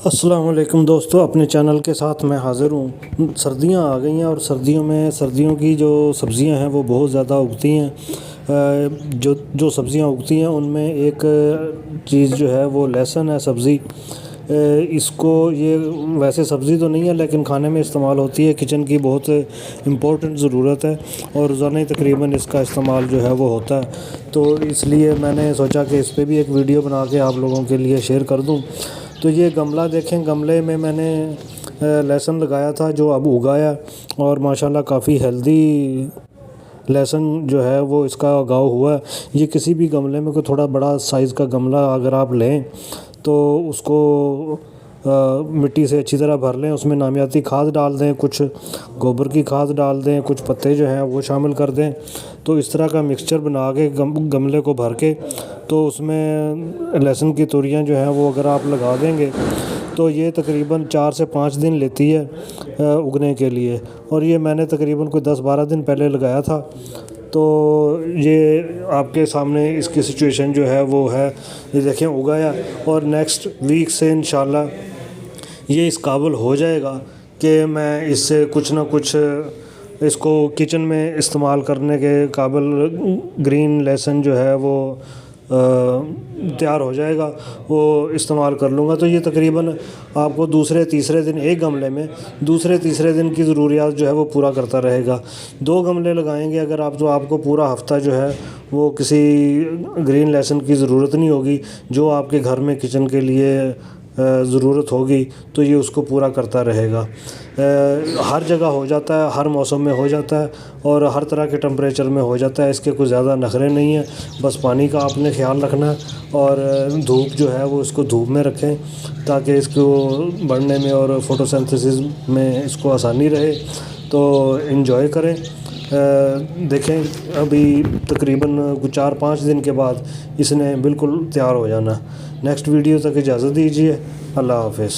السلام علیکم دوستو، اپنے چینل کے ساتھ میں حاضر ہوں۔ سردیاں آ گئی ہیں اور سردیوں کی جو سبزیاں ہیں وہ بہت زیادہ اگتی ہیں۔ جو سبزیاں اگتی ہیں ان میں ایک چیز جو ہے وہ لہسن ہے، سبزی۔ اس کو یہ ویسے سبزی تو نہیں ہے لیکن کھانے میں استعمال ہوتی ہے، کچن کی بہت امپورٹنٹ ضرورت ہے اور روزانہ تقریباً اس کا استعمال جو ہے وہ ہوتا ہے۔ تو اس لیے میں نے سوچا کہ اس پہ بھی ایک ویڈیو بنا کے آپ لوگوں کے لیے شیئر کر دوں۔ تو یہ گملہ دیکھیں، گملے میں میں نے لہسن لگایا تھا جو اب اگایا اور ماشاءاللہ کافی ہیلدی لہسن جو ہے وہ اس کا اگاؤ ہوا ہے۔ یہ کسی بھی گملے میں کوئی تھوڑا بڑا سائز کا گملہ اگر آپ لیں تو اس کو مٹی سے اچھی طرح بھر لیں، اس میں نامیاتی کھاد ڈال دیں، کچھ گوبر کی کھاد ڈال دیں، کچھ پتے جو ہیں وہ شامل کر دیں۔ تو اس طرح کا مکسچر بنا کے گملے کو بھر کے تو اس میں لہسن کی توریاں جو ہیں وہ اگر آپ لگا دیں گے تو یہ تقریباً 4 سے 5 دن لیتی ہے اگنے کے لیے، اور یہ میں نے تقریباً کوئی 10-12 دن پہلے لگایا تھا۔ تو یہ آپ کے سامنے اس کی سچویشن جو ہے وہ ہے، یہ دیکھیں اگایا اور نیکسٹ ویک سے انشاءاللہ یہ اس قابل ہو جائے گا کہ میں اس سے کچھ نہ کچھ اس کو کچن میں استعمال کرنے کے قابل گرین لہسن جو ہے وہ تیار ہو جائے گا، وہ استعمال کر لوں گا۔ تو یہ تقریباً آپ کو دوسرے تیسرے دن ایک گملے میں دوسرے تیسرے دن کی ضروریات جو ہے وہ پورا کرتا رہے گا۔ 2 گملے لگائیں گے اگر آپ، تو آپ کو پورا ہفتہ جو ہے وہ کسی گرین لہسن کی ضرورت نہیں ہوگی۔ جو آپ کے گھر میں کچن کے لیے ضرورت ہوگی تو یہ اس کو پورا کرتا رہے گا۔ ہر جگہ ہو جاتا ہے، ہر موسم میں ہو جاتا ہے اور ہر طرح کے ٹمپریچر میں ہو جاتا ہے۔ اس کے کوئی زیادہ نخرے نہیں ہیں، بس پانی کا آپ نے خیال رکھنا ہے اور دھوپ جو ہے وہ اس کو دھوپ میں رکھیں تاکہ اس کو بڑھنے میں اور فوٹوسنتھسس میں اس کو آسانی رہے۔ تو انجوائے کریں۔ دیکھیں ابھی تقریباً 4-5 دن کے بعد اس نے بالکل تیار ہو جانا۔ نیکسٹ ویڈیو تک اجازت دیجیے، اللہ حافظ۔